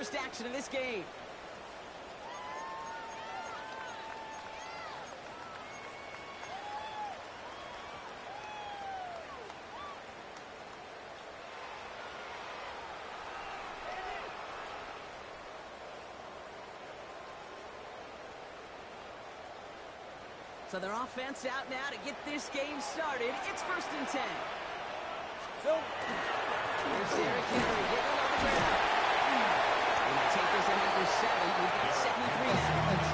first action of this game. So their offense out now to get this game started. It's 1st and 10. Here's Derrick Henry getting on the ground. And they take this in after 7. We've got 2nd and 3 now. The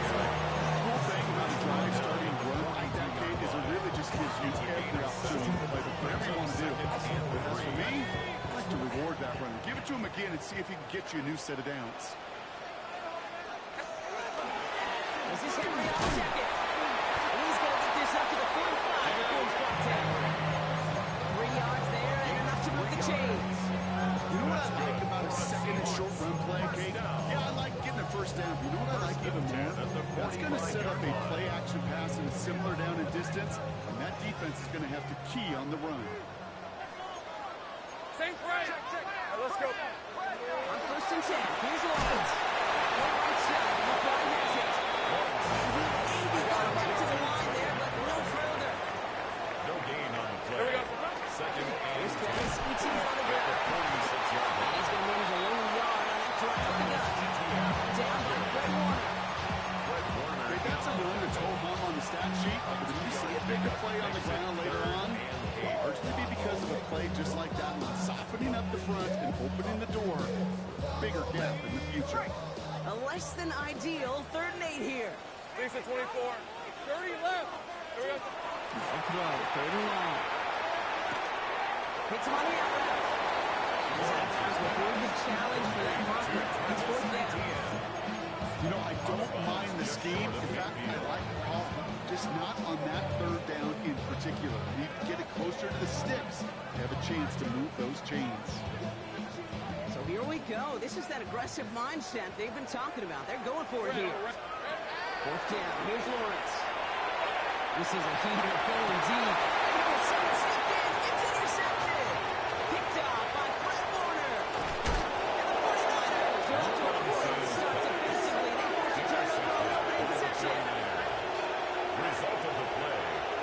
cool thing about a drive starting run like that, Kate, is it really just gives you every opportunity to play whatever you want to do. But as for me, I like to reward that run. Give it to him again and see if he can get you a new set of downs. This is Henry on second. Up to the 45 before he's brought down. 3 yards there and enough to move the chains. You know what I like about a second and short run play, Kate? Yeah, I like getting a first down. You know what I like even more? That's going to set up a play action pass in a similar down and distance, and that defense is going to have to key on the run. Same play. Let's go. On 1st and 10, here's Lawrence. Right side, McBride has it. Maybe got back to the line there, but no further. No gain on the play. Here we go. Second and Here's Travis Etienne on the ground. 46-yard line. He's going to manage a lone yard on that drive up the gut. Down by Fred Warner. Hey, that's a run that's whole hum on the stat sheet, but if you see a bigger play on the ground later on, largely be because of a play just like that one, softening up the front and opening the door. Bigger gap in the future. A less than ideal 3rd and 8 here. 6 to 24. 30 left. Here we go. No throw, 3rd and long. Hits him on the out route. He's out of bounds before the challenge for that marker. It's 4th down. You know, I don't mind the scheme. In fact, I like the call, just not on that 3rd down in particular. You can get it closer to the sticks, have a chance to move those chains. So here we go. This is that aggressive mindset they've been talking about. They're going for it here. 4th down. Here's Lawrence. This is a heater going deep. And someone stepped in. It's intercepted. Picked off by Fred Warner. And the 49ers are off to a great start defensively. They force a turnover on opening possession. Result of the play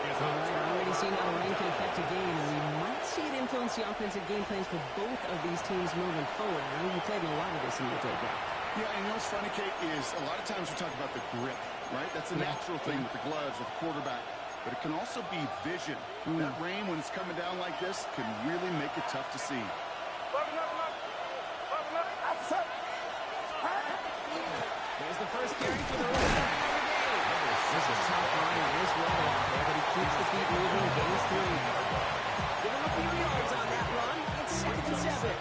is All right, we're already seeing how the rain can affect a game, and we might see it influence the offensive game plans for both of these teams moving forward. I know you played in a lot of this in your day, Brock. Yeah, and you know what's funny, Kate, is a lot of times we talk about the grip, right? That's a natural thing with the gloves, with the quarterback. But it can also be vision. That rain, when it's coming down like this, can really make it tough to see. There's the first carry for the rookie of the game. This is tough line on this weather out there, but he keeps the feet moving and gains 3. Give him a few yards on that run. It's 2nd and 7.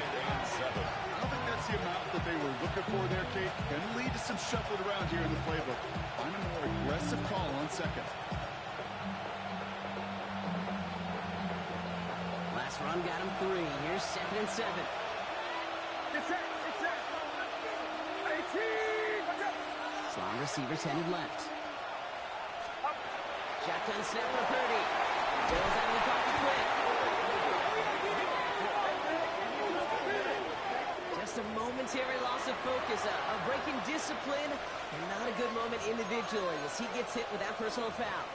I don't think that's the amount that they were looking for there, Kate. Going to lead to some shuffling around here in the playbook. Find a more aggressive call on 2nd. Last run got him 3. Here's 2nd and 7. Slot receivers headed left. Shotgun snap for Purdy. Bills out of the pocket quick. Just a momentary loss of focus, a break in discipline, and not a good moment individually as he gets hit with that personal foul.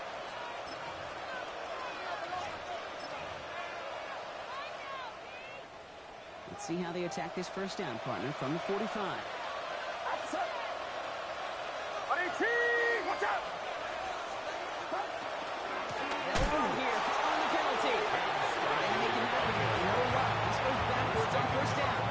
Let's see how they attack this first down, partner, from the 45. Watch out! They'll move here following the penalty. Trying to make it happen. No luck. This goes backwards on 1st down.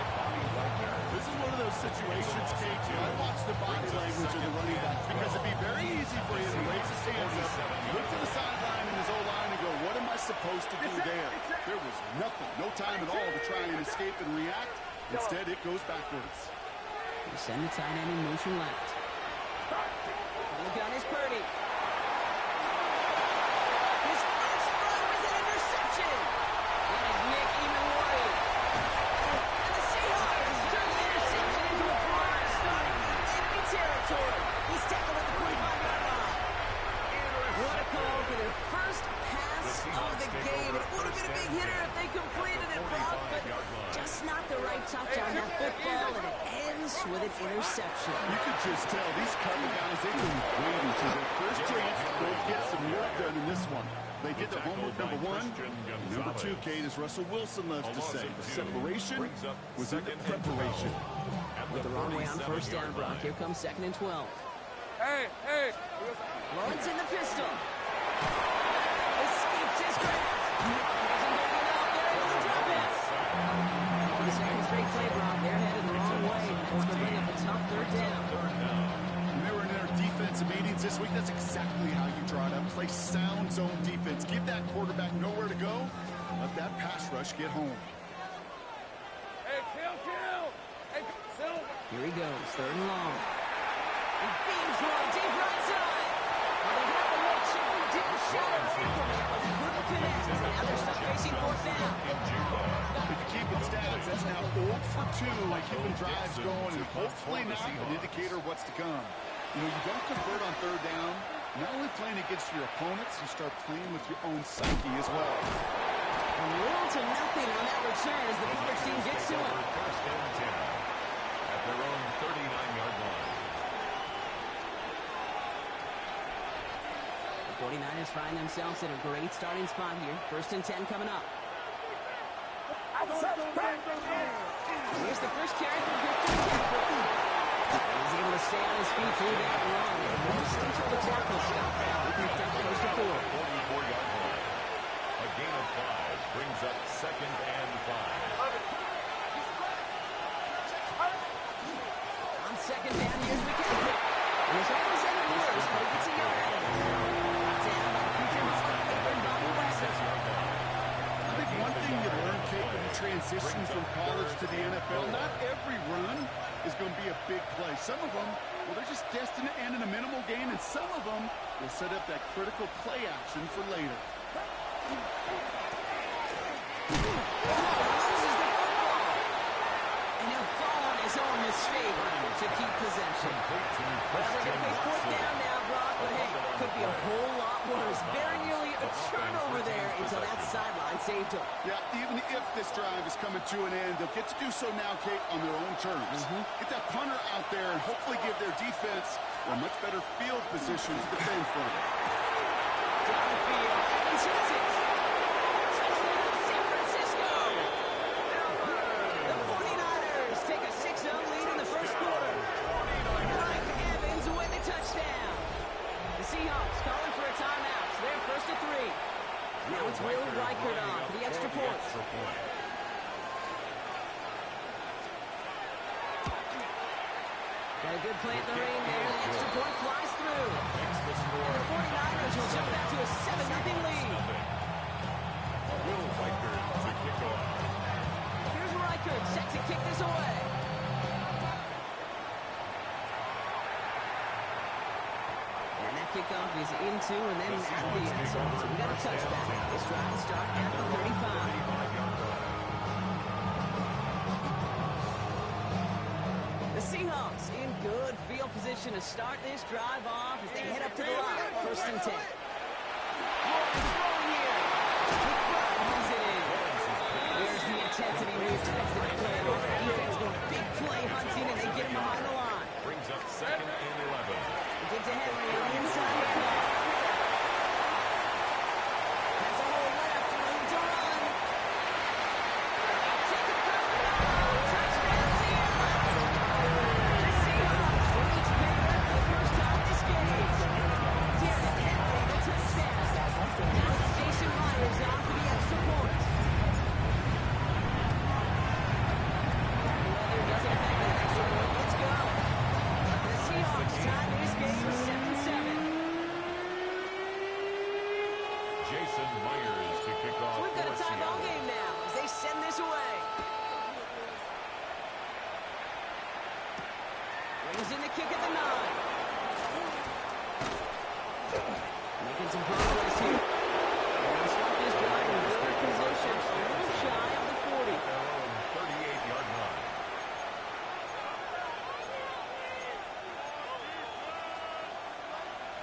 This is one of those situations, Kate, I watch the body language of the running back because it'd be very easy for him to raise his hands up, look to the sideline in his O-line and go, what am I supposed to do there? There was nothing, no time at all to try and escape and react. Instead, it goes backwards. They send the tight end in motion left. The gun is Purdy. His first throw is an interception. That is Nick Emmanwori. And the Seahawks turn the interception into a drive starting in enemy territory. He's tackled at the 45-yard line. What a call for their first pass of the game. It would have been a big hitter if they completed it, Brock, but just not the right touch on that football, and it ends with an interception. You could just tell these cover guys, they've been waiting for their first chance to go get some work done in this one. They did their homework, number one. Number two, Kate, as Russell Wilson loves to say, the separation was in the preparation. With the wrong way on first down, Brock. Here comes 2nd and 12. Hey. Lawrence in the pistol. Escapes his grasp. Doesn't make it out. They're able to drop it. On the second straight play, Brock, they're headed the wrong way. That's going to bring up a tough third down. When they were in their defensive meetings this week, that's exactly how you draw it up. Play sound zone defense. Give that quarterback nowhere to go. Let that pass rush get home. Hey, kill. Hey, Silver. Here he goes, 3rd and long. He beams one deep right side. Well, they had the look, Shipley didn't shoot it away from it, but he couldn't connect. And now they're stuck facing 4th down. If you keep it stats, that's now 0 for 2, like keeping drives going, and hopefully not an indicator of what's to come. You know, you don't convert on 3rd down. Not only playing against your opponents, you start playing with your own psyche as well. A little to nothing on that return as the coverage team gets to him. First and 10 at their own 39-yard line. The 49ers find themselves in a great starting spot here. 1st and 10 coming up. Here's the first carry from Christian McCaffrey. He's able to stay on his feet through that run. Most until the tackle stops. He picked up close to 4. 44-yard line. A gain of 5 brings up 2nd and 5. On 2nd down, here's McCaffrey. And it's almost any worse, but he gets a yard out of it. Down by Peter Hall and Bobby Wagner. I think one thing you learn, Kate, when you transition from college to the NFL, not every run is going to be a big play. Some of them, well, they're just destined to end in a minimal gain, and some of them will set up that critical play action for later. And he'll fall on his own mistake to keep possession. Well, they're going to face 4th down now, Brock, but hey, could be a whole lot worse. Very nearly a turnover there until that sideline saved him. Yeah, even if this drive is coming to an end, they'll get to do so now, Kate, on their own terms. Get that punter out there and hopefully give their defense a much better field position to defend from. Down the field, Evans hits it. Touchdown, San Francisco. The 49ers take a 6-0 lead in the first quarter. Mike Evans with the touchdown. The Seahawks calling for a timeout. So they're 1st and 3. Now it's Will Reichert on for the extra point. Got a good play at the ring there. The extra point flies through. And the 49ers will jump back to a 7-0 lead. Will Reichert to kick off. Here's Reichert set to kick this away. And that kickoff is into and then at the end zone. So we got a touchback. This drive will start at the 35. The Seahawks in good field position to start this drive off as they head up to the line. 1st and 10. Lawrence throwing here. McBride runs it in. There's the intensity we expected to play off. Defense going big play hunting and they get him behind the line. Brings up 2nd and 11. Get to Henry on the inside handoff. Has a hole left, room to run. Take a first down. Touchdown, Seahawks. The Seahawks reach bigger for the first time this game. Derrick Henry, the touchdown. Now it's Jason Myers on for the extra point. Weather doesn't affect that extra point. Let's go. The Seahawks tie this game 7-7. Jason Myers to kick off. We've got a for tie ball Seattle. game now as they send this away. Brings in the kick at the 9. Making some progress here. And they start this drive in good position. A little shy of the 40. Their own 38-yard line.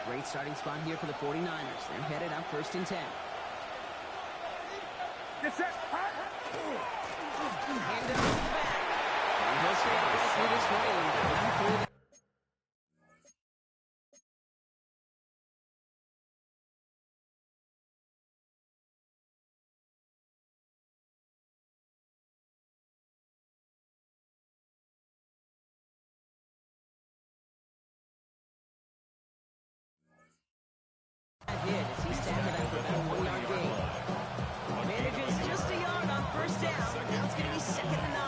Great starting spot here for the 49ers. They're headed up 1st and 10. Get set. Hand down to the back. He'll stay right through this rain. Hit as he staggered after about a 1-yard gain. Manages just a yard on first down. Now it's going to be 2nd and 9.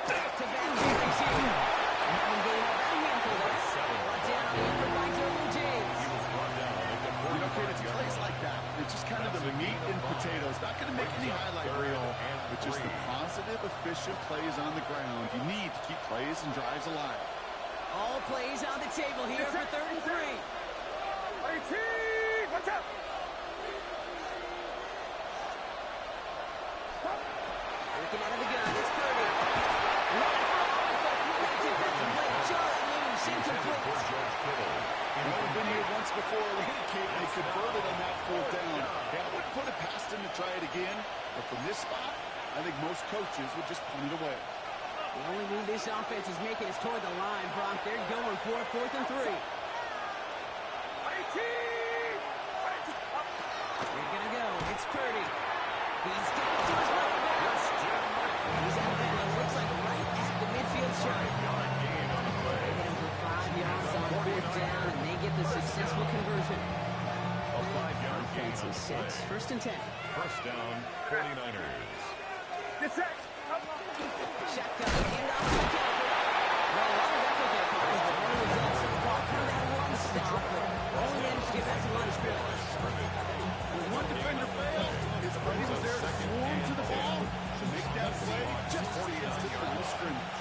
Back to Ben Jeffries here. Having gained about a handful there. Brought down on the effort by Derwin James. You know, kid, it's plays like that. It's just kind of the meat and potatoes. Not going to make any highlight reel, but just the positive, efficient plays on the ground. You need to keep plays and drives alive. All plays on the table here for 3rd and 3. Watch out! Working out of the gun, it's Purdy. Running for a moment, but great defensive play. Jarring loose, incomplete. You know, we've been here once before. They converted on that 4th down. I wouldn't put it past him to try it again, but from this spot, I think most coaches would just punt it away. The only move this offense is making is toward the line, Brock. They're going for it, 4th and 3. They're going to go. It's Purdy. He's got it to his running back. He's out of bounds. Looks like right at the midfield stripe. They hit him for 5 yards on 4th down, and they get the successful conversion. A 5-yard gain Offense is 6. 1st and 10. First down, 49ers. Shotgun, handoff to McCaffrey. Well, a lot of effort there, Carter, but no results. Fought through that one stop, but only managed to get back to the line of scrimmage. When one defender failed, his buddy was there to swarm to the ball to make that play just as he gets to the line of scrimmage.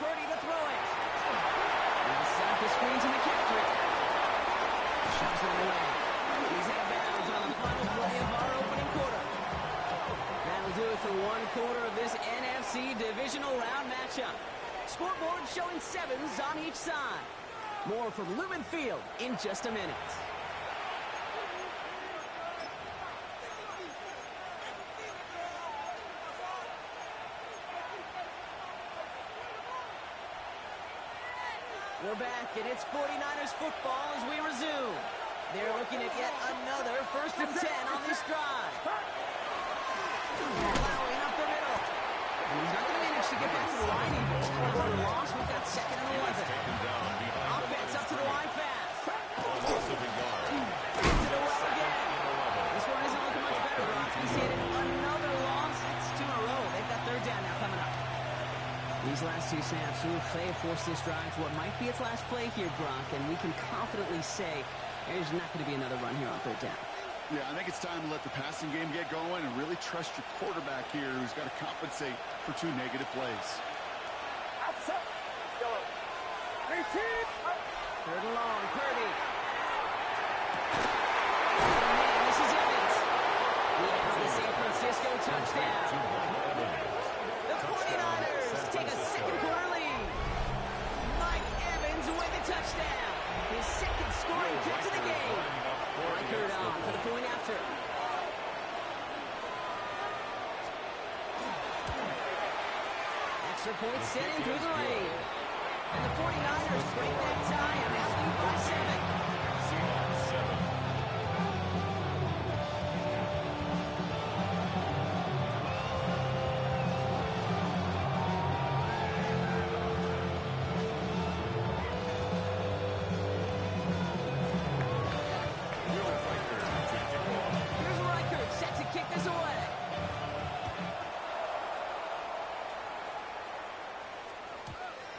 Purdy to throw it. He'll set up the screen to McCaffrey. Shots one away. He's out of bounds on the final play of our opening quarter. That'll do it for one quarter of this NFC divisional round matchup. Scoreboard showing 7s on each side. More from Lumen Field in just a minute. We're back, and it's 49ers football as we resume. They're looking at yet another 1st and 10 on this drive. Plowing up the middle. And he's not going to manage to get back to the line even. Another loss. We've got 2nd and 11. Offense up to the line fast. Gets it away again. This one isn't looking much better, Brock. He's hit another loss. It's 2 in a row. They've got 3rd down now coming up. These last 2 snaps, they have forced this drive to what might be its last play here, Brock, and we can confidently say there's not going to be another run here on 3rd down. Yeah, I think it's time to let the passing game get going and really trust your quarterback here who's got to compensate for 2 negative plays. 3rd and long, Purdy. Oh, man, this is Evans. He has the San Francisco touchdown. The 49ers take a 2nd quarter lead. Mike Evans with a touchdown. His 2nd scoring catch of the game. Reichard on for the point after. Extra point set in through the rain. And the 49ers break that tie and now lead by 7.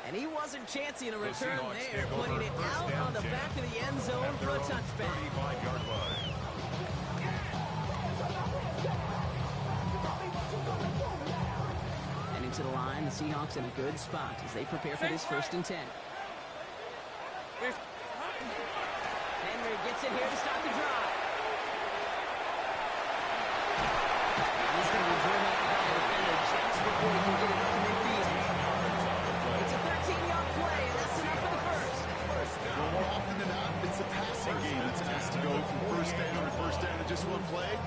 And he wasn't chancing a return there, putting it out on the back of the end zone for a touchback. 35-yard line. And into the line, the Seahawks in a good spot as they prepare for this 1st and 10. Henry gets it here to start the drive. He's going to be driven out by the defender just before he can get it up to midfield. It's a 13-yard play, and that's enough for the 1st. Well, more often this one played.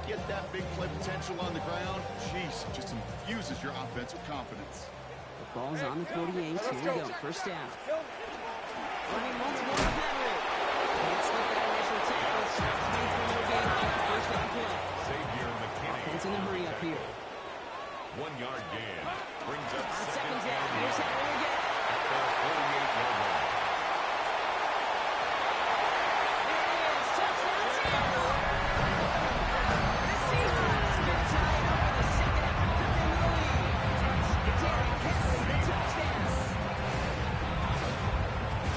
Get that big play potential on the ground. Jeez, just infuses your offense with confidence. The ball's on the 48. Here we go. First down. Running once more to Henry. Can't slip that initial tackle. Stops me from the game on that first down play. Xavier McKinney. Offense in a hurry up here. 1 yard gain. Brings up On second second down. Here's Henry again. at the 48-yard line. There it is. Touchdown, Seattle. The Seahawks get tied up in the second after coming into the lead. Derrick Henry, the touchdown.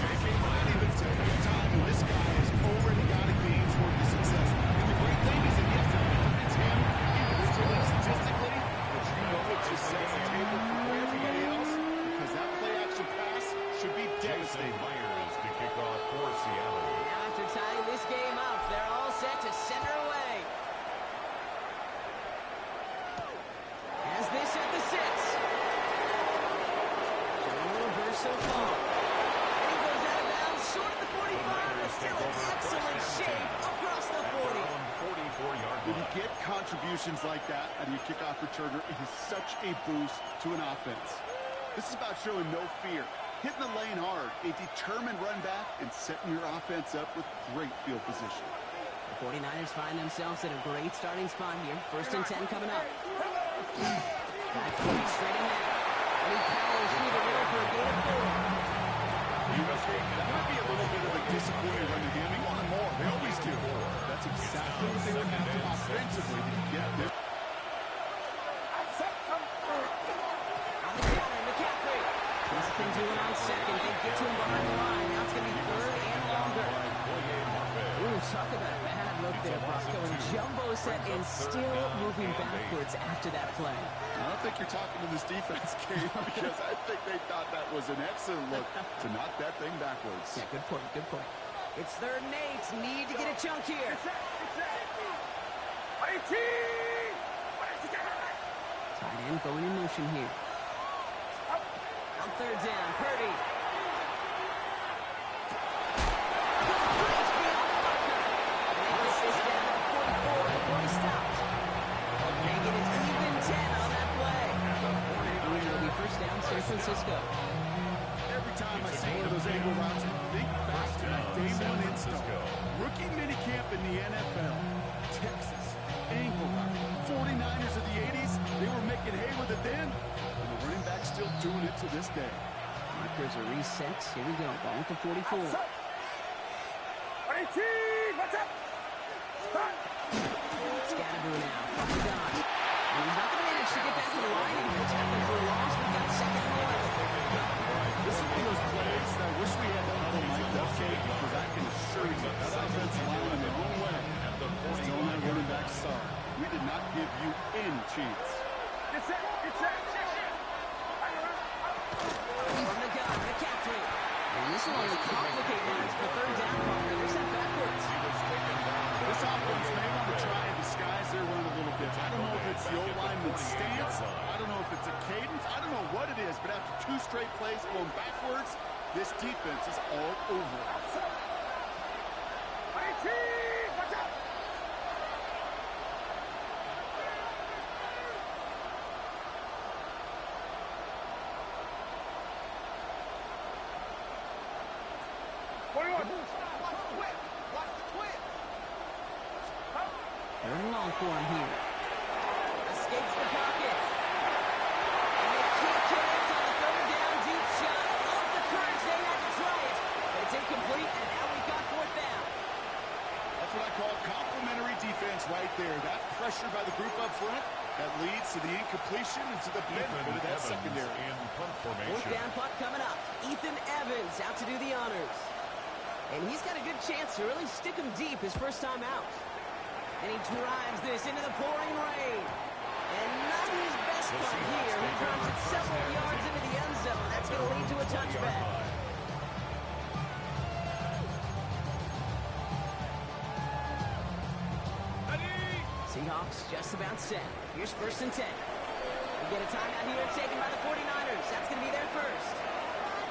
J.K. might even take the time, and this guy has already got a game's worth of success. And the great thing is that yes, it benefits him individually, statistically, but you know it just sets the table for everybody else because that play-action pass should be Jason devastating. Myers to kick off for Seattle. Now after tying this game up, they're all set to send her away. As this at the 6. Showing a little burst so far. And he goes out of bounds short of the 45, but still in excellent shape across the 40. 44-yard When you line. get contributions like that out of your kickoff returner, it is such a boost to an offense. This is about showing no fear, hitting the lane hard, a determined run back, and setting your offense up with great field position. The 49ers find themselves at a great starting spot here. First and 10 coming up. Back foot straight in there. And he powers through the middle for a gain of 4. That might be a little bit of a disappointing run to him. He wanted more. They always do. That's exactly what they would have to offensively to get there. On the counter, McCaffrey. Nothing doing on second. They get to him behind the line. Now it's going to be third and longer. Ooh, talk about a bad look there, Bosco. And jumbo set and still moving backwards after that play. I don't think you're talking to this defense game because I think they thought that was an excellent look to knock that thing backwards. Yeah, good point, good point. It's third and 8. Need to get a chunk here. Tight end going in motion here. On third down, Purdy. Breaks beyond Parker. And they get this down to 44 before he stopped. Making it even 10 on that play. And it'll be first down, San Francisco. Every time I see one of those angle routes, I think back to that day one install. Rookie minicamp in the NFL. Texas, angle route. 49ers of the 80s, they were making hay with it then. And the running back's still doing it to this day. Markers are reset. Here we go. Ball with the 44. Scatterboo now from the gun. And he's not going to manage to get back to the line here. Tackle for a loss. We've got second and 11. This is one of those plays that I wish we had to Uncle Mike Duckade because I can assure you that offensive line in their own way is telling that running back, sorry, we did not give you any chance. From the gun, McCaffrey. And this will only complicate matters for third down. Parker. They're set backwards. This offense may want to try and disguise their run a little bit. I don't know if it's the O-lineman's stance. I don't know if it's a cadence. I don't know what it is, but after 2 straight plays going backwards, this defense is all over it. They're in long for him here. Escapes the pocket. And they can't connect on the third down deep shot. Off the courage, they had to try it. But it's incomplete, and now we've got fourth down. That's what I call complimentary defense right there. That pressure by the group up front, that leads to the incompletion and to the benefit of that secondary. In punt Fourth formation. down punt coming up. Ethan Evans out to do the honors. And he's got a good chance to really stick him deep his first time out. And he drives this into the pouring rain. And not his best punt here. He drives it several yards into the end zone. That's going to lead to a touchback. Seahawks just about set. Here's first and 10. We get a timeout here taken by the 49ers. That's going to be their first.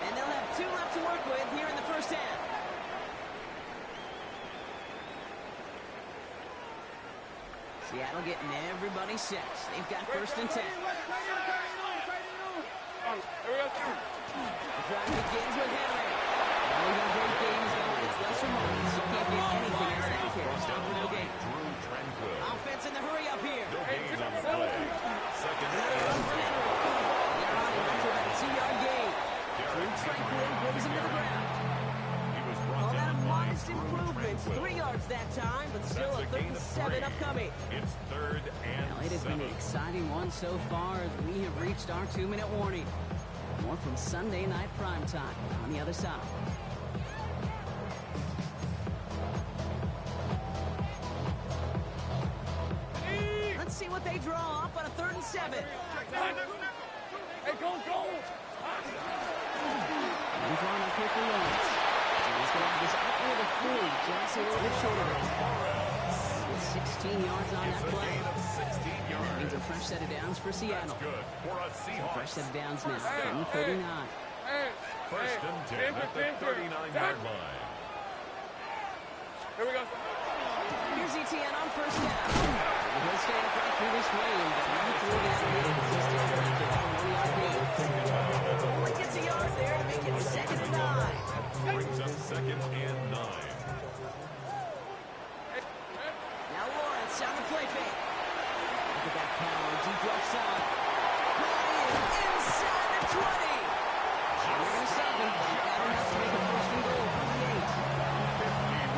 And they'll have 2 left to work with here in the first half. Seattle getting everybody set. They've got first and 10. Here we go. The drive begins with Henry. Well, we've got a great game. He's going to his lesser moments. You can't get anything out of that kid. Stop for no gain. Drew Tranquill. Offense in the hurry up here. No gain on the play. Second Another run and for 10. Henry. They're on him after that 2-yard gain. Drew Tranquill brings him to the ground. He was brought Well, that down by modest Drew improvements. Tranquill. 3 yards that time, but still That's a a gain 3rd and 7 of 3. upcoming. It's 3rd and Well, it has 7. been an exciting one so far as we have reached our 2-minute warning. More from Sunday Night Primetime on the other side. Let's see what they draw up on a 3rd and 7. Hey, go! And drawn up here for Lawrence. And he's going to have this up near the 40. Jackson a little bit short of it. With 16 yards on that It's a play. gain of 16 That yards. means a fresh set of downs for Seattle. That's good for a Seahawks. Fresh set of downs now from the 39. Hey, First and 10 at the 39-yard line. Here we go. Here's ETN on first down. He'll stay up right through this range, but not through this lead. He's still trapped at 1-yard gain. Only gets a yard there to make it 2nd and 9. Brings up 2nd and 9. Now Lawrence on the play fake. Look at that power, deep left side. Ball in, inside the 20. And they're going to stop him, but he got enough to make a 1st and goal from the 8.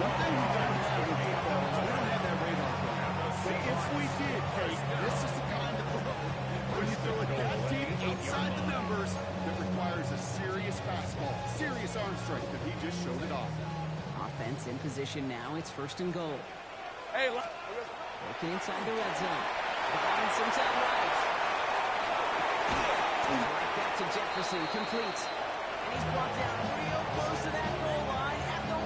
One thing we don't have in football is we don't have that radar program. But if we did, Kate, this is the kind of throw. When you throw it that deep outside the numbers, that requires a serious fastball, serious arm strength, and he just showed it off. Offense in position now. It's 1st and goal. Hey, Working inside the red zone. Behind some time right. He's right back to Jefferson. Complete. And he's brought down real close to that goal line at the 1.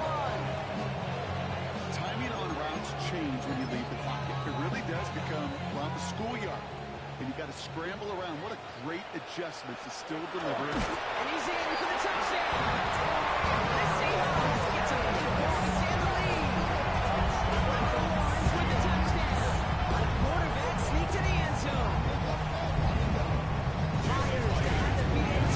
Timing on routes change when you leave the pocket. It really does become around the schoolyard. And you got to scramble around. What a great adjustment to still deliver it. And he's in for the touchdown. The Seahawks get to 8 points in the lead. Michael Lawrence with the touchdown. On a quarterback sneak to the end zone. Myers behind the PAT.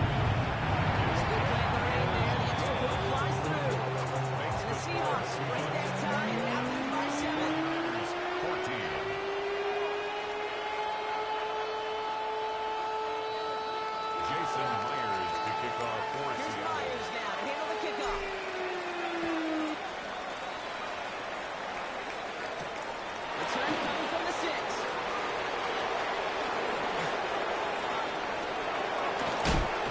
There's a good play at the rain there. The extra point flies through. And the Seahawks break that tie and now lead by 7. 14. Jason Myers to kick off for Here's Seattle. Myers now to handle the kickoff. Return coming from the 6.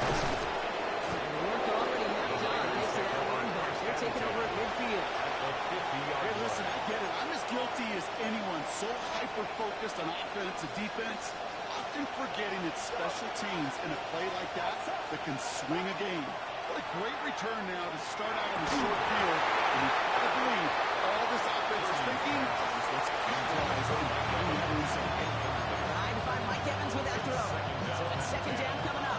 The work already half done thanks to that run back. They're taking over at midfield. At the 50-yard Hey, listen, line. I get it. I'm as guilty as anyone. So hyper-focused on offense and defense, often forgetting it's special teams in a play like that that can swing a game. What a great return now to start out on the short field. And you got to believe all this offense is thinking is let's capitalize on that inside. Trying to find Mike Evans with that throw. So it's 2nd down coming up.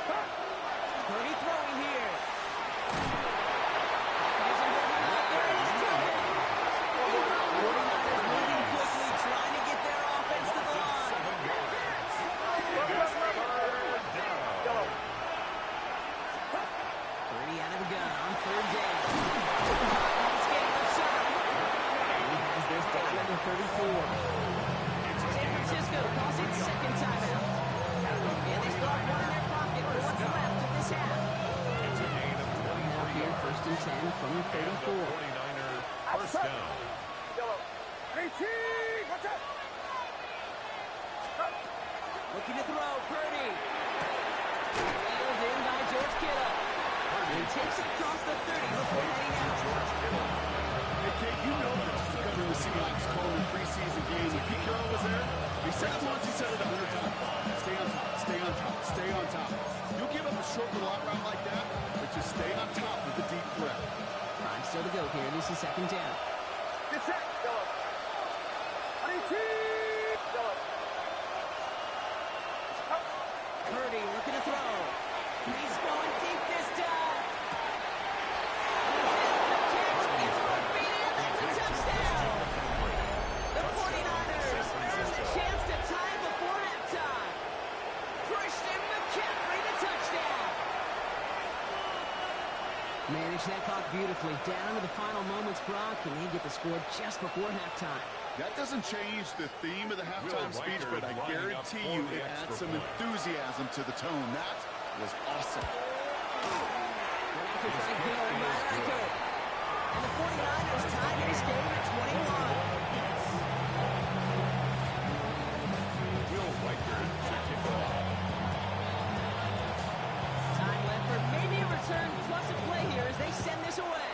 Purdy throwing here. There's a moving out there. He's coming. 49ers moving quickly, trying to get their offense to the line. 7 yards. It is 3rd down. Purdy out of the gun on 3rd down. He's getting left side. He has this down at the 34. San Francisco calls it 2nd timeout. And they start one in their pocket for what's left of this half. It's a gain of 23 Now here, yards. 1st and 10 from the 34. 49er first down. Looking to throw, Purdy. Reeled in by George Kittle. He takes it across the 30 before heading out. Hey, Kate, you know this. You're covering the Seahawks calling preseason games. When Pete Carroll was there, he said it once, he said it 100 times. Stay on top, stay on top, stay on top. You'll give up a short little out route like that, but just stay on top with the deep threat. Time still to go here. This is 2nd down. Purdy looking to throw. He's going deep. Manage that clock beautifully. Down to the final moments, Brock, and they get the score just before halftime. That doesn't change the theme of the halftime speech, but I guarantee you it adds some enthusiasm to the tone. That was awesome. And the 49ers tied this game at 21. Will Reichard to kick off. Time left for maybe a return plus a play here as they send this away.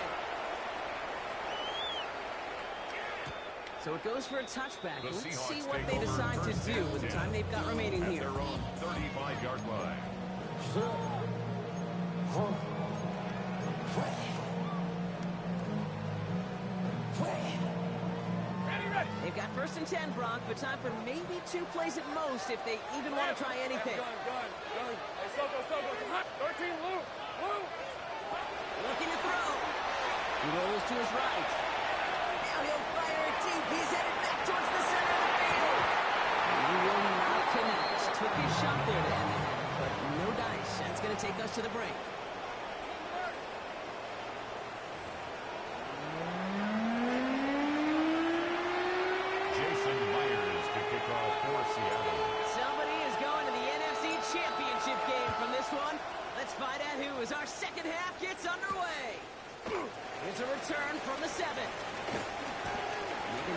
So it goes for a touchback. Let's see what they decide to do with the time they've got remaining here. At their own 35-yard line. They've got 1st and 10, Brock, but time for maybe 2 plays at most if they even want to try anything. Hey, stop. 13, Lou. Looking to throw. He rolls to his right. Now he'll fire it deep. He's headed back towards the center of the field. And he will not connect. Took his shot there to end the half, but no dice. That's going to take us to the break. Jason Myers to kick off for Seattle. Somebody is going to the NFC Championship game from this one. Let's find out who as our second half gets underway. It's a return from the 7. Making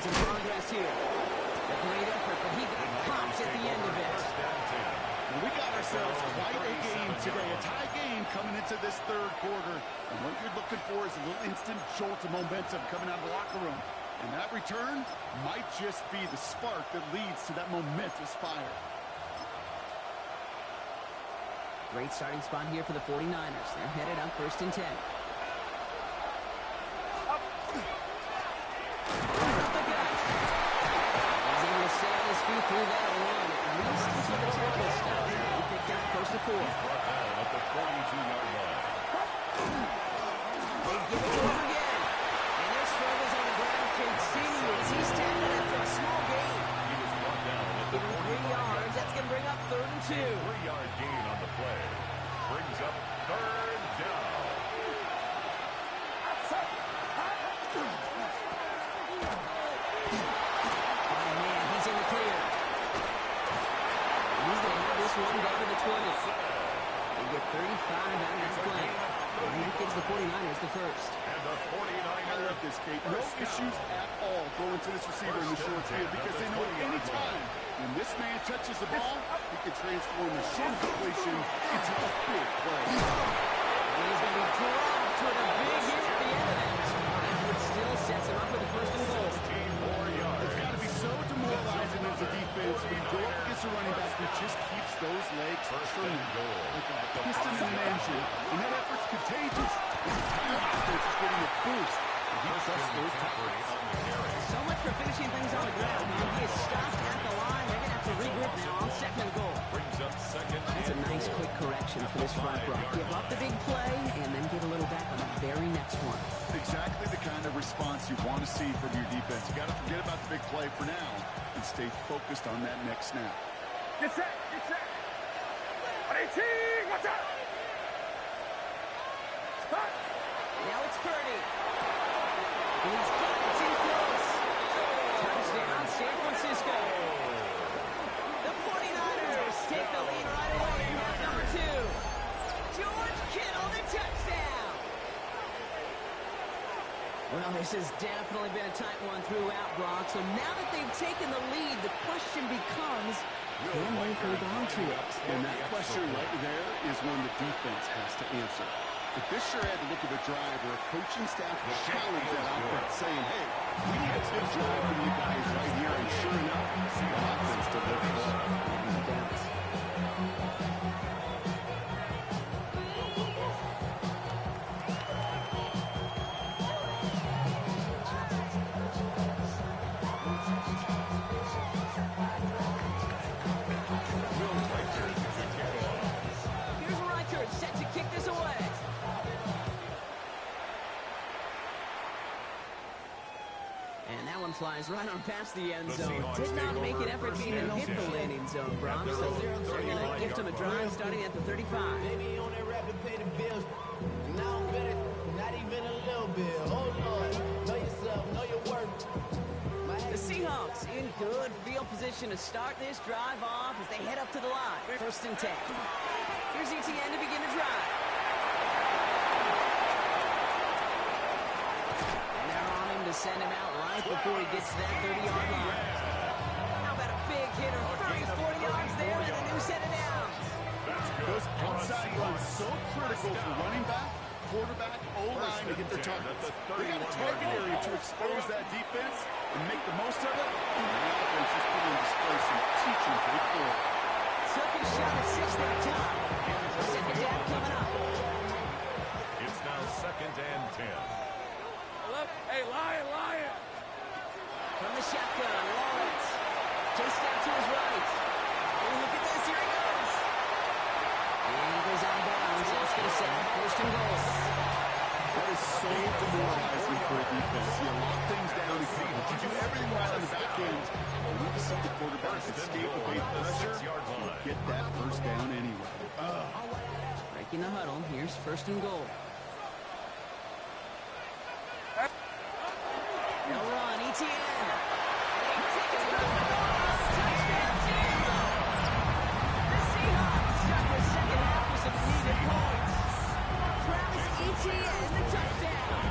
some progress here. A great effort, but he got popped at the end of it. Well, we got ourselves quite a game today. A tie game coming into this 3rd quarter. And what you're looking for is a little instant jolt of momentum coming out of the locker room. And that return might just be the spark that leads to that momentous fire. Great starting spot here for the 49ers. They're headed up 1st and 10. Up the gut. He's able to sail his feet through that run, at least until the tackle stops. He picked up 1st and 4. Brought down at the 42-yard line. They give it to him again. And their struggles on the ground continue as he's tackled after a small gain. He was brought down at the Give him 3 yards. That's going to bring up 3rd and 2. 3-yard gain on the play. Brings up 3rd down. Oh, man, he's in the clear. He's going to have this one down to the 20. They get 35 out of this play. And that gives the 49ers the first. And the I 49ers. love this, Kate. No issues at all going to this receiver in the short field because they know at any time when this man touches the ball, he can transform a short completion into a big play. And he's going to be dropped with a big hit at the end of that. It still sets him up with the 1st and goal. 15 more yards. It's got to be so demoralizing as a defense when you go up against a running back who just keeps those legs turning like a piston in an engine. And that effort's contagious. His entire offense is getting a boost. And he trusts those tackles. So much for finishing things on the ground. He is stopped at the line. They're going to have to regroup now on 2nd and goal. Brings up 2nd That's a and nice 4. quick correction for this front row. Give up the big play and then get a little back on the very next one. Exactly the kind of response you want to see from your defense. You got to forget about the big play for now and stay focused on that next snap. Get set. 18, watch out. Now it's Purdy. And he's got it. It's in close. Touchdown, San Francisco. The 49ers take the lead right away in half number 2. George Kittle, the touchdown. Well, this has definitely been a tight one throughout, Brock. So now that they've taken the lead, the question becomes, can they hold on to it? And that question right there is one the defense has to answer. If this sure had to look at a drive where a coaching staff will challenge that offense, saying, hey, we need a big drive from you guys right here, and sure enough, the offense delivers. No doubt. Here's Reichard set to kick this away. And that one flies right on past the end zone. Did not make an effort to even hit the landing zone, Brock. So they're going to gift on the drive starting at the 35. Baby on that rap to pay the bills. And now I'm better, not even a little bit. Oh Lord, know yourself, know your worth. The Seahawks in good field position to start this drive off as they head up to the line. 1st and 10. Here's ETN to begin the drive. And they're on him to send him out right before he gets to that 30-yard line. How about a big hitter, 30, 40 yards there, and a new set of downs. Those outside runs so critical for running back, quarterback, O-line to hit their targets. They got a target area to expose that defense and make the most of it. And the offense is putting on display some teaching to the floor. Took his shot at 6 that time. Second down coming up. It's now 2nd and 10. Hey, Lion! From the shotgun, Lawrence. Chased out to his right. Oh, look at this, here he goes. And he goes out of bounds. That's going to set up 1st and goal. That is so demoralizing for a defense. You lock things down and you do everything right on the back end. You need to see the quarterback escape, evade pressure, and get that 1st down anyway. Breaking the huddle. Here's 1st and goal. They'll run, ETN. And he takes it off the ball. Touchdown, Tampa. The Seahawks start the second half with some needed points. Travis Etienne, the touchdown.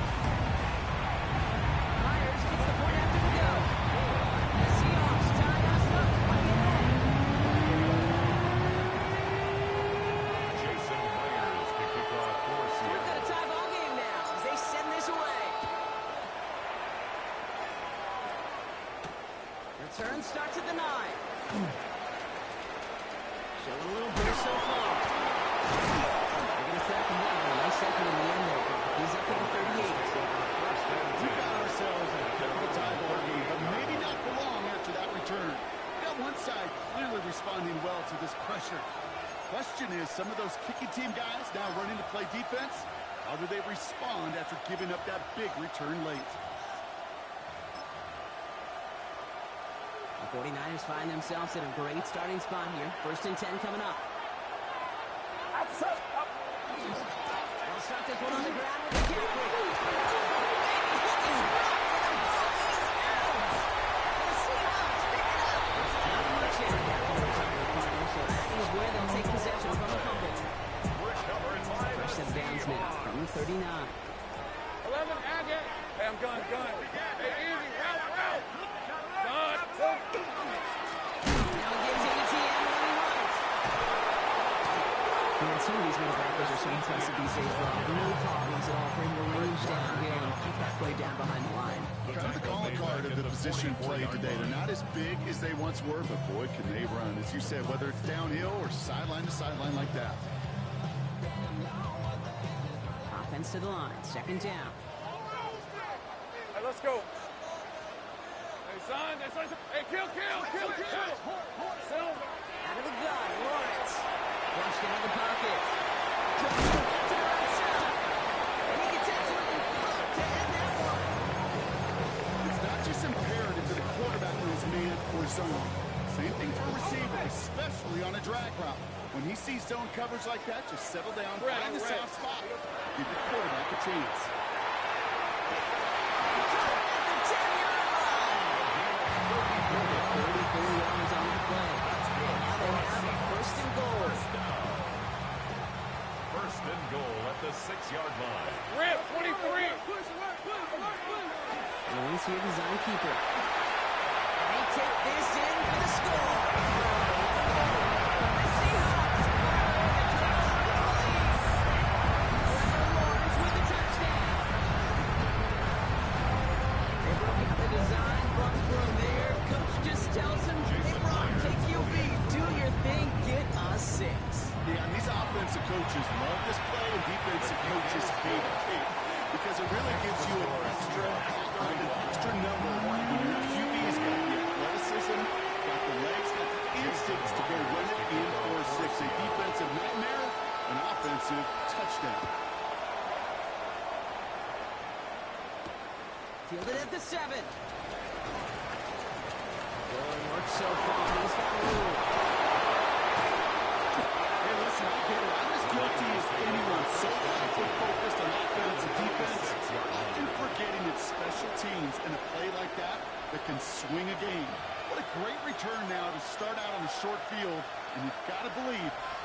Myers gets the point after the go. The Seahawks tie us up 20-8. Jason Myers to kick off for We've got a Seattle. tie ball game now as they send this away. Return starts at the 9. Showing a little bit so far. They're going to track him down. A nice effort in the end there. He's up to the 38. We got ourselves a bit of a tie ball game, but maybe not for long after that return. We got one side clearly responding well to this pressure. Question is, some of those kicking team guys now running to play defense, how do they respond after giving up that big return late? The 49ers find themselves in a great starting spot here. 1st and 10 coming up. They'll start this one on the ground with the tackle. So that is where they'll take possession from the fumble. 1st set of downs now from the 39. 11, Agate. Hey, I'm gun. Hey, easy, route. Done. Now he gives ATM running right. Man, some of these middle backers are so impressive these days, Rob. No problems at all for him to range downhill and keep that play down behind the line. Kind of the calling card of the position play today. They're not as big as they once were, but boy, can they run. As you said, whether it's downhill or sideline to sideline like that. Offense to the line. 2nd down. Hey, let's go. Hey, son. Hey, kill. Silver. Out of the gun, Lawrence. Flushed out of the pocket. Drops it back to the right side. And he gets absolutely pumped to end that one. It's not just imperative that the quarterback knows man or zone. Same thing for a receiver, especially on a drag route. When he sees zone coverage like that, just settle down, find the soft spot. Give the quarterback a chance. At the 10-yard line. 34 yards on the play. And now they have a 1st and goal. 1st and goal at the 6-yard line. Rip, 23. Lawrence here, the zone keeper. And they take this in for the score. The Seahawks Lawrence with the touchdown. They broke out the design, run for him there. Coach just tells him, hey, Brock, take QB, do your thing, get us 6. Yeah, and these offensive coaches love this play, and defensive coaches hate it because it really gives you an extra number when your QB's got the athleticism, got the legs, got the instincts to go run it in for 6. A defensive nightmare, an offensive touchdown. Fielded at the 7. Good work so far. He's got room.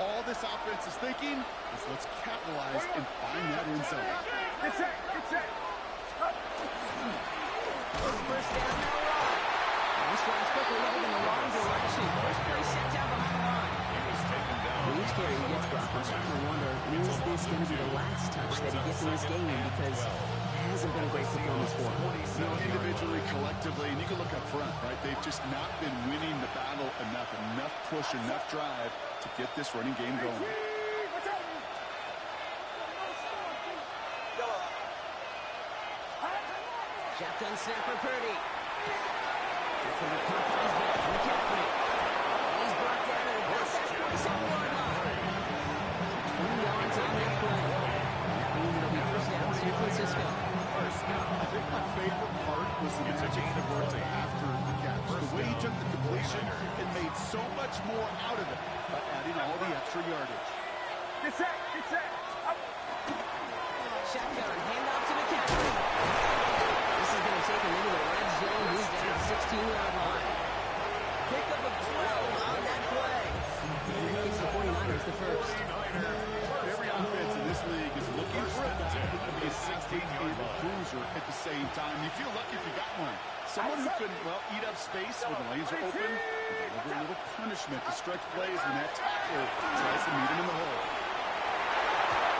All this offense is thinking is let's capitalize and find that end zone. Get set. Get set. First down now, Rob. This drive's quickly headed in the wrong direction. First play set down behind the line. He was taken down. Each carry he gets, Brock, I'm starting to wonder, is this going to be the last touch that he gets in this game? Because it hasn't been a great performance for him. You know, individually, collectively, and you can look up front, right? They've just not been winning the battle enough push, enough drive to get this running game going. Shotgun snap for Purdy. That's going to be caught by his back. McCaffrey. And he's brought down at about that 47-yard line. 20 yards on that play. And that means it'll be first down San Francisco. I think my favorite part was the magic that worked after the catch. The way he took the completion and made so much more out of it by adding all the extra yardage. Get set. Get set. Up. Shotgun, handoff to McCaffrey. This is going to take him into the red zone. He's down at the 16-yard line. Pickup of 12 on that play. It's the 49ers the first. Every offense in this league is looking for a guy who can be a 16-yard cruiser at the same time. You feel lucky if you got one. Someone who can, well, eat up space when the lanes are open and deliver a little punishment to stretch plays when that tackler tries to meet him in the hole.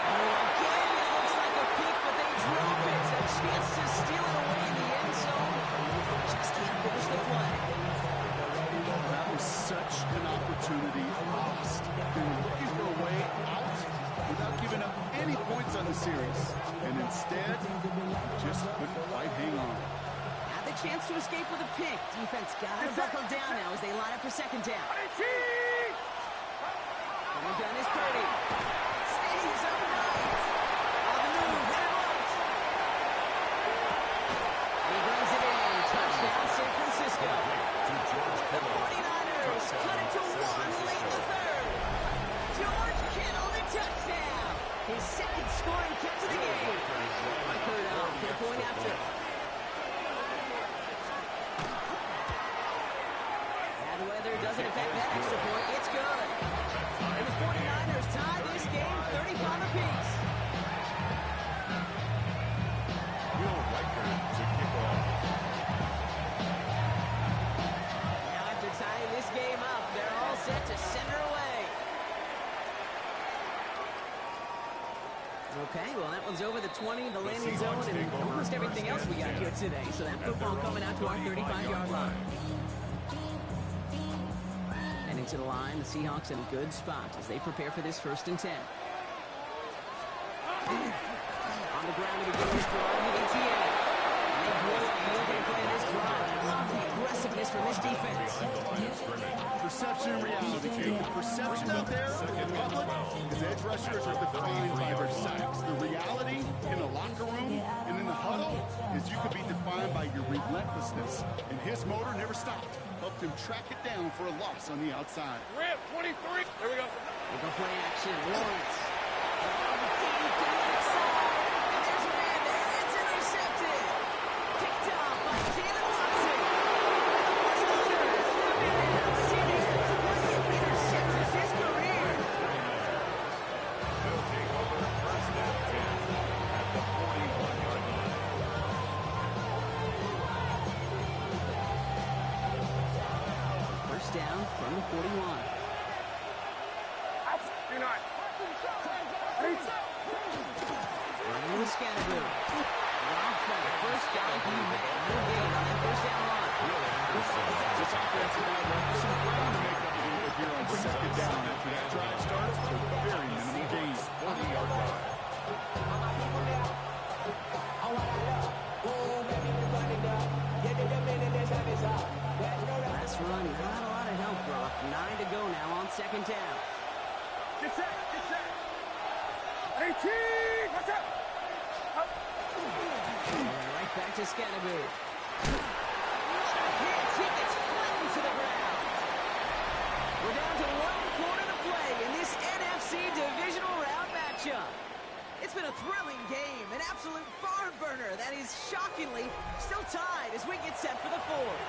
Again, it looks like a pick, but they drop it. A chance to steal it away in the end zone. Just can't finish the play. That was such an opportunity lost. They were looking for a way out without giving up any points on the series. And instead, just couldn't quite hang on. Had the chance to escape with a pick. Defense got to buckle down now as they line up for second down. And the gun is Purdy. Stays upright. On the move, head right. And he brings it in. Touchdown, San Francisco. The 49ers cut it to one late in the third. George Kittle, the touchdown. His second scoring catch of the game. Mike Hurd for the point after. Bad weather doesn't affect that extra point. It's good. And the 49ers tie this game 35 apiece. Will Riker to kick off. Now after tying this game up, they're all set to send her away. Okay, well that one's over the 20, the landing zone, and almost everything else we got here today. So that football coming out to our 35-yard line. Heading to the line, the Seahawks in a good spot as they prepare for this 1st and 10. On the ground to begin this drive, Etienne. They blow up the opening play of this drive. Love the aggressiveness from this defense. Perception and reality, Kate. The perception out there in public is edge rushers are defined by their sacks. The reality in the locker room and in the huddle is you could be defined by your relentlessness. And his motor never stopped. Helped him track it down for a loss on the outside. Rip, 23. There we go. They go play action. Lawrence. Deep to the left side. And there's a man there. It's intercepted. Picked off by Jalen Watson. Interceptions his career. Will take over first and 10 at the 41-yard line. First down from the 41. Do not. Running with Scatterboo. Rob for the first down. He made no gain on that first down line. This offense had some ground to make up a little bit here on second down. After that drive starts, a very minimal gain. 40-yard line. Last run, not a lot of help, Brock. 9 to go now on second down. Get set. Get set. 18. Watch out. Up. And right back to Scatterboo. What a hit! He gets flattened to the ground. We're down to one quarter to play in this NFC divisional round matchup. It's been a thrilling game, an absolute barn burner that is shockingly still tied as we get set for the fourth.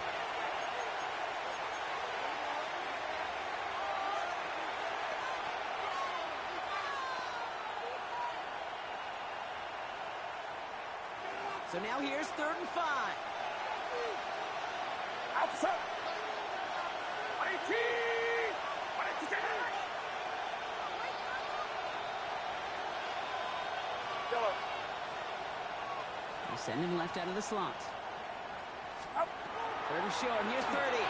So now here's 3rd and 5. Outside. 18. They send him left out of the slot. 3rd and short. Here's Purdy.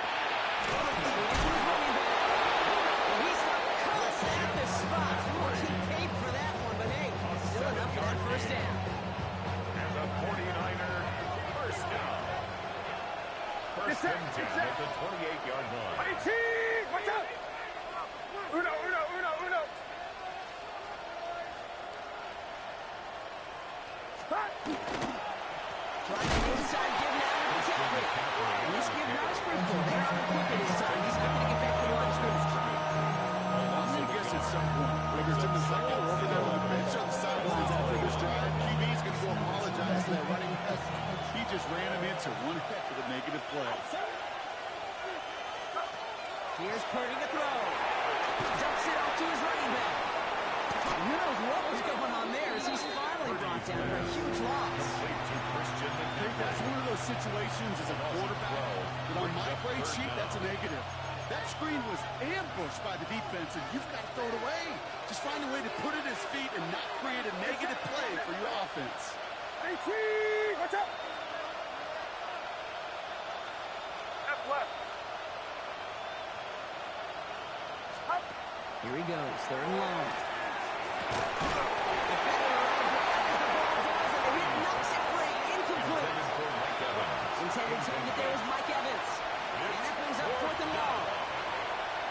He's cut at the spot. He paid for that one, but hey, still enough for that first down. And the 49er first down. First and 10 at the 28-yard line. 18. Watch out. Uno. Trying to inside, give now to McCaffrey. And this give not as fruitful. They're on the quicker this time. He's not going to get back to the line of scrimmage. I'm going to guess at some point, whether it's in the second or over there on the bench on the sidelines after this drive, QB's going to go apologize to that running back. He just ran him into one heck of a negative play. Here's Purdy to throw. Dumps it off to his running back. Who knows what was going on there as he's finally brought down for a huge loss. I think that's one of those situations as a quarterback that on my grade sheet, that's a negative. That screen was ambushed by the defense, and you've got to throw it away. Just find a way to put it at his feet and not create a negative play for your offense. 18. Watch out. Left. Here he goes, 3rd and long. Intended target there is Mike Evans. And that brings up 4th and long.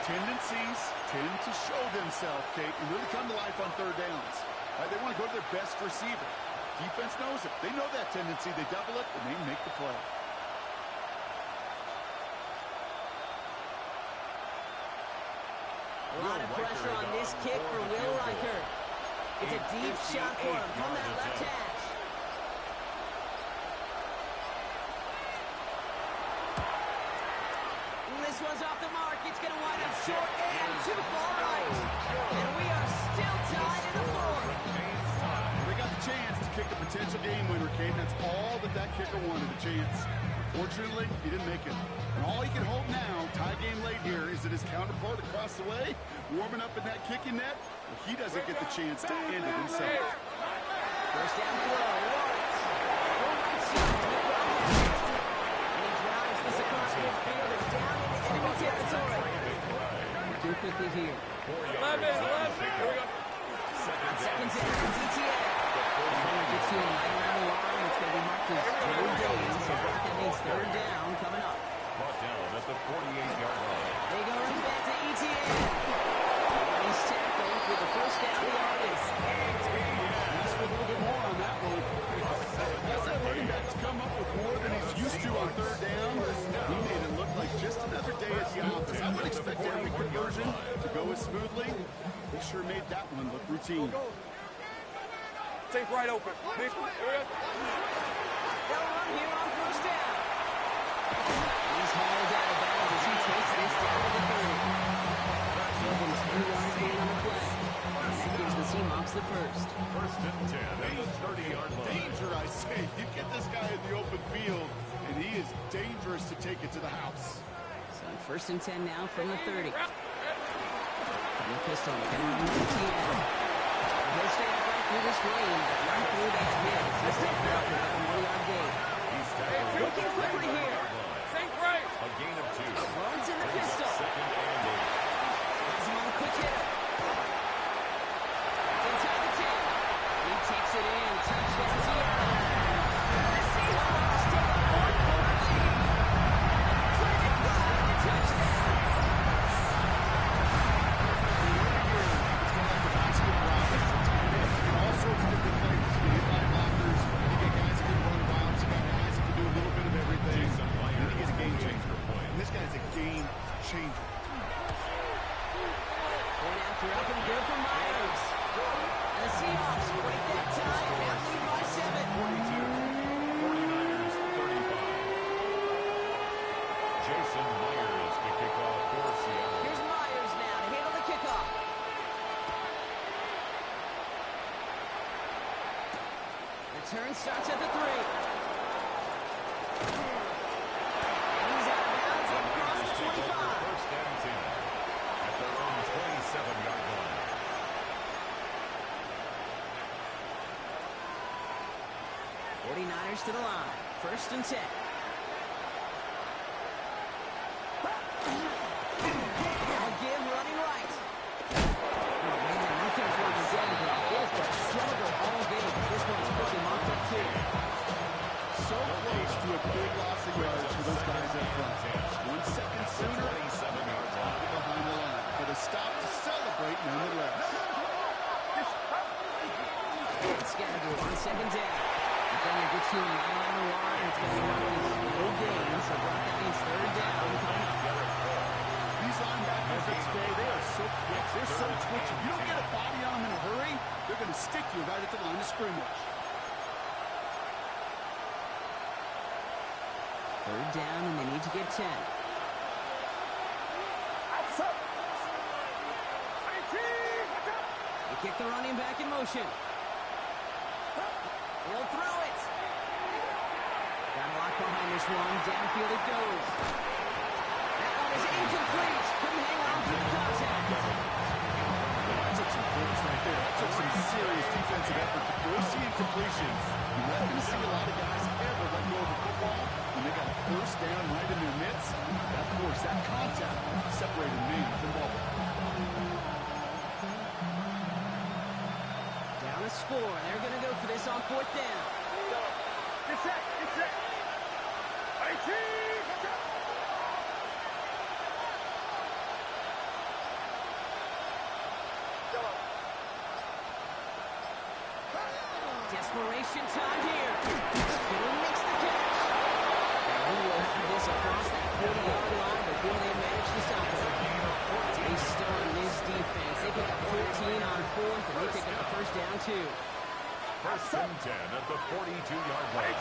Tendencies tend to show themselves, Kate, and really come to life on 3rd downs. They want to go to their best receiver. Defense knows it. They know that tendency. They double it, and they make the play. A lot of pressure on this kick for Will Riker. It's a deep shot for him from that left hash. This one's off the mark. It's going to wind up short and too far right. And we are still tied in the 4th. They got the chance to kick a potential game winner, Kate. That's all that kicker wanted, a chance. Unfortunately, he didn't make it. And all he can hope now, tie game late here, is that his counterpart across the way, warming up in that kicking net, he doesn't get the chance to end it himself. First down throw, Lawrence. Right side to the problem. And he drives this across midfield and down into enemy territory. Working quickly here. 11. Here we go. On 2nd down, it's ETN. Defender gets to him right around the line. It's going to be marked as no gain. So that means 3rd down coming up. Brought down at the 48-yard line. They go right back to ETN. He's tackled with the first down yardage. Asked for a little bit more on that one. That's that running back to come up with more than he's used to on 3rd down. He made it look like just another day at the office. I would expect every conversion to go as smoothly. He sure made that one look routine. Take right open. Here we go. They'll run here on first down. He's hauled out of bounds as he takes this down to the 30. More than 10 yards gain on the play. And that gives the Seahawks the first. First and 10 at the 30-yard line. Danger, I say. You get this guy in the open field, and he is dangerous to take it to the house. So 1st and 10 now from the 30. From the pistol, down to ETN. He'll stay right through this lane, but right through that hit. He's taken out for a 1-yard gain. He's tackled. Looking quickly here. Think right. A gain of 2. Lawrence in the pistol. 2nd and 8. Has him on a quick hitter. It's inside the 10. He takes it in. Touchdown Seattle. The Seahawks take a 4-point lead. Cleveland Brown, touchdown. All sorts of different things. You get linebackers, you get guys that can run routes, you got guys that can do a little bit of everything. And then you get a game changer. And this guy's a game changer. Going after up and good for Myers. And the Seahawks break that tie and now lead by 7. 49ers 35. Jason Myers to kick off for Seattle. Here's Myers now to handle the kickoff. Return starts at the 3. 7-yard line. 49ers to the line. 1st and 10. Now give running right. Oh, man, nothing's working down, but it has been a struggle all game. This one's quickly mocked up, too. So close to a big loss of yards for those guys up front. 1 second sooner, 27 yards line. behind the line. But a stop to celebrate nonetheless. It's got to be on 2nd down. Defender gets you in line the line. It's going to be one of these no gains. So that means 3rd down coming up. These linebackers that stay, they are so quick. They're so twitchy. You don't get a body on them in a hurry, they're going to stick you right at the line of scrimmage. 3rd down, and they need to get 10. They kick the running back in motion. He'll throw it. Got a lot behind this one. Downfield it goes. That one is incomplete. Couldn't hang on to the contact. That took some focus right there. That took some serious defensive effort to force the incompletions. You're not going to see a lot of guys ever let go of the football when they got a 1st down right in their midst. That force, that contact separated man from ball. Down a score. They're going to go for this on 4th down. Get set. Get set. 18. Desperation time here. He makes the catch. And he will have this across that 40-yard line before they manage to stop it. They stun this defense. They pick up 14 on 4th, and they pick up the 1st down, too. 1st and 10 at the 42-yard line.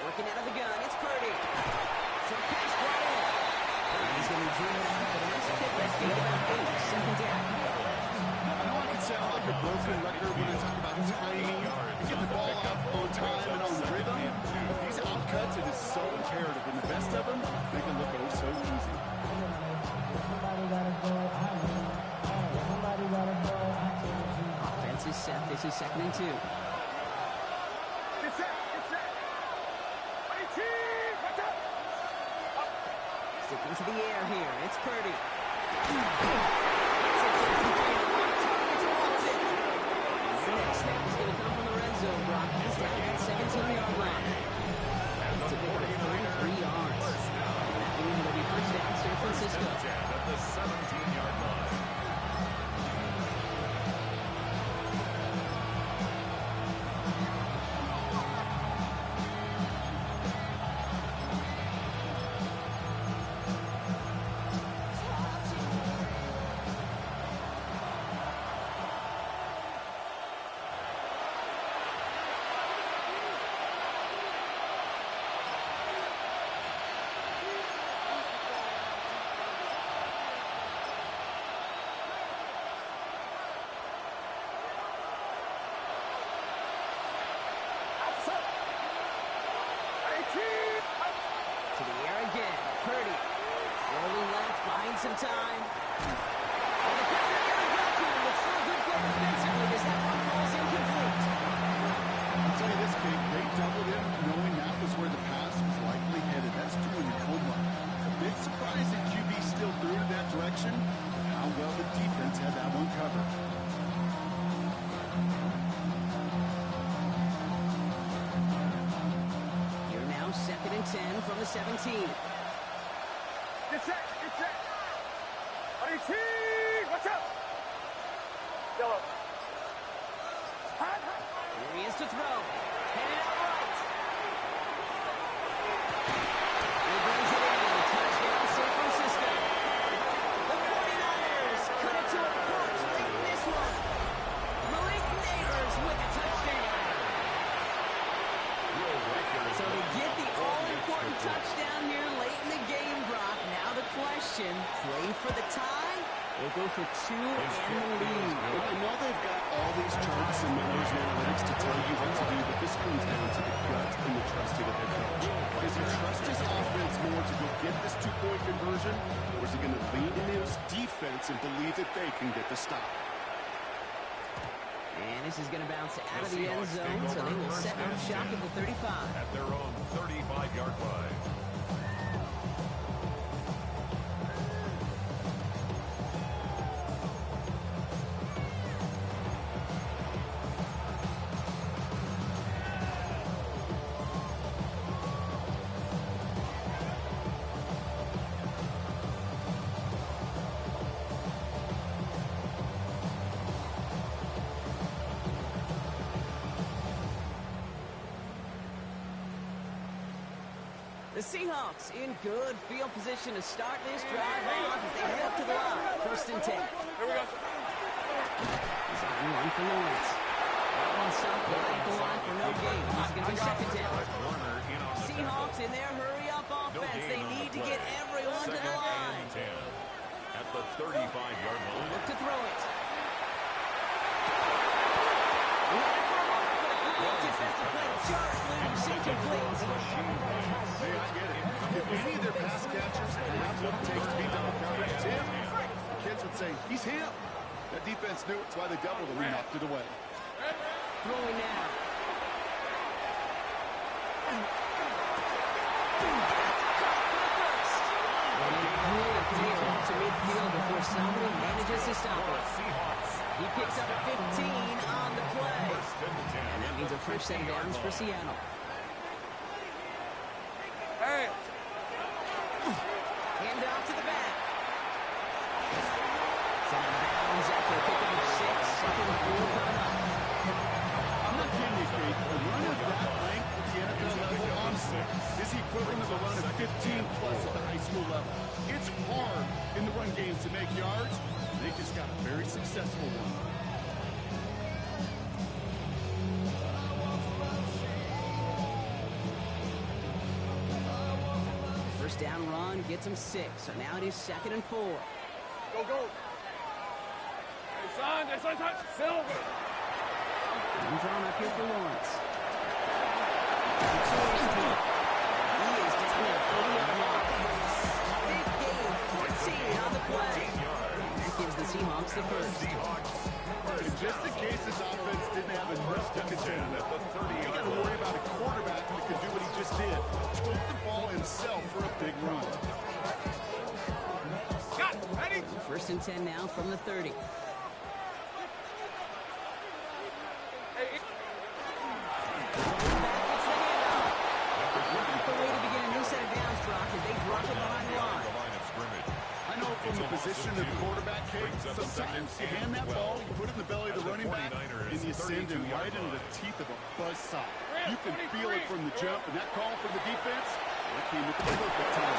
Working out of the gun, it's Purdy. So pass brought in. He's going to be driven out, but a nice kick that gained about 8. 2nd down. I know I can sound like a broken record when I talk about timing, get the ball out on time and on rhythm. These outcuts, it is so imperative, and the best of them make it look oh so easy. Offense is set. This is 2nd and 2. Get set. Get set. 18. Sticking to the air here. It's Purdy. Next snap is going to come from the red zone. Brock is down at 17-yard line. To pick up 33 yards. That means it'll be 1st down San Francisco. At the 17-yard line. To the air again. Purdy. Rolling left, buying some time. And the pressure never got to him, but still good play defensively as that one falls incomplete. I'll tell you this, Kate, they doubled him knowing that was where the pass was likely headed. That's doing the coma. A bit surprised that QB still threw it that direction, but how well the defense had that one covered. Here now, 2nd and 10 from the 17. Get set. Get set. 18. Watch out. Yellow. Here he is to throw. Headed out right. He brings it in. Touchdown, San Francisco. The 49ers cut it to a punch late in this one. Malik Neighbors with a touchdown. So they get the all-important touchdown here late in the game, Brock. Now the question, play for the tie They'll go for two and the lead. I know they've got all these charts and numbers and analytics to tell you what to do, but this comes down to the gut and the trust of the head coach. Does he trust his offense more to go get this two-point conversion, or is he going to lean into his defense and believe that they can get the stop? And this is going to bounce out of the end zone, so they will set up shop at the 35. At their own 35-yard line. The Seahawks in good field position to start this drive off as they head up to the line. First and 10. Here we go. He's on one for Lawrence. That one stopped right at the line for no gain. This is going to be second down. Seahawks in their hurry-up offense. They need to get everyone to the line. At the 35-yard line. Look to throw it. Defensive play. Charge loose. Incomplete. Hey, I get it. If any of their pass catchers have what it takes to beat double coverage, it's him. The kids would say, he's him. That defense knew it's why they doubled him and knocked it away. Throwing now. To midfield before somebody manages to stop it. He picks up 15 on the play. And that means a fresh set of downs for Seattle. Hey. Hand off to the back. Set out of bounds after a pickup of 6. Second and 4 coming up. I'm not kidding you, Kate. A run of that length at the NFL level, honestly, is the equivalent of a run of 15 plus at the high school level. It's hard in the run game to make yards. They just got a very successful one. First down run gets him 6. So now it is second and 4. Go, go. Hey, son. Hey, son. Silver. And drawn up here for Lawrence. He is down at 40-yard line. Big gain, 14 on the play. That gives the Seahawks the first. And just in case this offense didn't have enough to contend with, you got to worry about a quarterback that could do what he just did. Took the ball himself for a big run. Got it. Ready? First and 10 now from the 30. Hey. The way to begin a new set of downs, Brock, as they drop it behind the line. I know from the position of the quarterback, Kate, sometimes you hand that ball, you put it in the belly of the running back, and you send him right into the teeth of a buzzsaw. You can feel it from the jump, and that call from the defense, that came at the perfect time.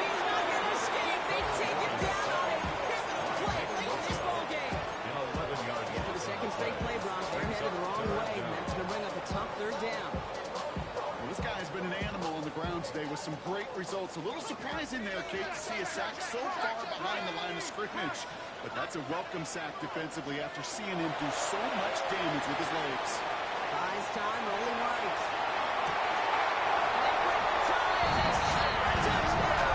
He's not going to escape. They take him down on a pivotal play late in this ball game. For the second straight play, Brock, they're headed the wrong way, and that's going to bring up a tough third down. Well, this guy has been an animal on the ground today with some great results. A little surprising there, Kate, to see a sack so far behind the line of scrimmage. But that's a welcome sack defensively after seeing him do so much damage with his legs. Buys time, rolling right. And they break the ties. It's a touchdown.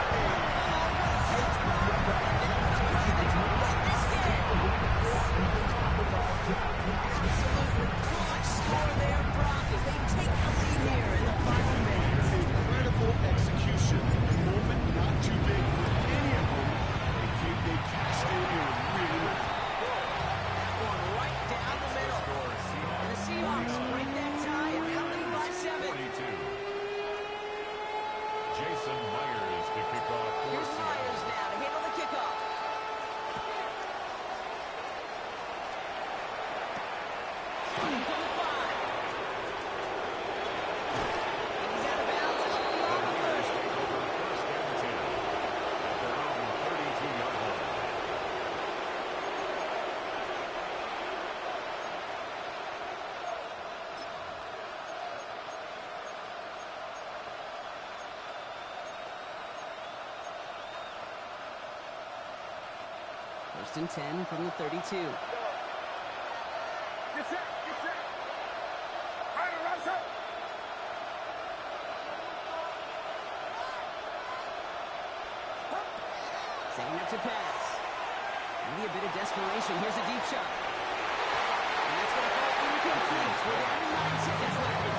Absolutely clutch score there, Brock, as they take the lead here in the final minutes. Incredible execution. The moment not too big for any of them. They cashed in here really well. Going right down the middle. And the Seahawks break that tie and now lead by 7. Jason Myers to kick off. Here's Myers now to handle the kickoff. Running from the 5. And he's out of bounds at the 30. First and 10 from the 32. Get set. Get set. Right, right, sir. Setting up to pass. Maybe a bit of desperation. Here's a deep shot. And that's going to fall incomplete with every 9 seconds left.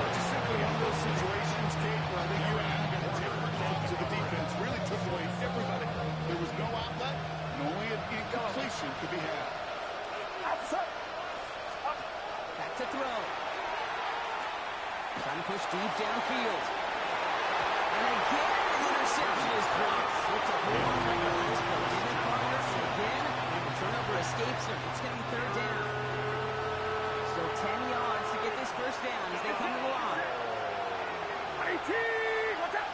Well, just simply one of those situations, Kate, where I think you and I are going to take the cake to the defense. Really took away everybody. There was no outlet, and only an incompletion could be had. Back to throw. Trying to push deep downfield. And again, an interception is thrown. Looked a whole lot like the last one, didn't it, partner? And again, the turnover escapes him. It's going to be third down. Still 10 yards to get this first down as they come to the line. 18! Watch out!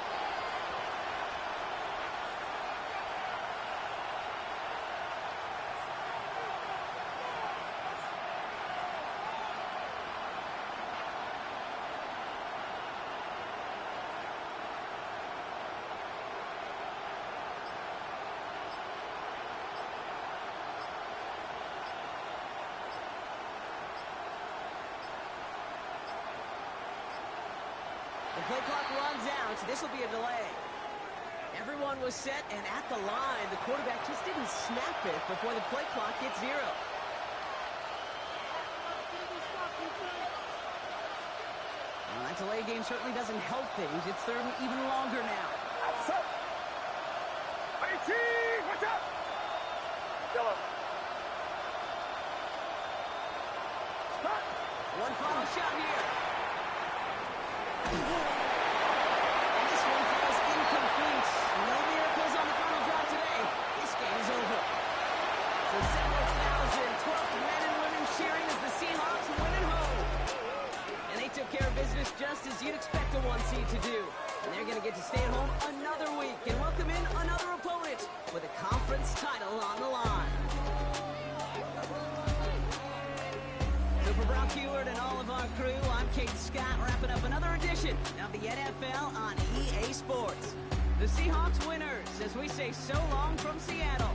The play clock runs out. This will be a delay. Everyone was set, and at the line, the quarterback just didn't snap it before the play clock hit 0. Well, that delay game certainly doesn't help things. It's third and even longer now. 18! Watch out! Yellow. Stop! One final shot here. And this one falls incomplete. No miracles on the final drive today. This game is over. So several thousand 12th men and women cheering as the Seahawks win at home. And they took care of business just as you'd expect a 1 seed to do. And they're going to get to stay at home another week and welcome in another opponent with a conference title on the line. So for Brock Heward and all of our crew, I'm Kate Scott, wrapping up another edition of the NFL on EA Sports. The Seahawks winners, as we say so long from Seattle.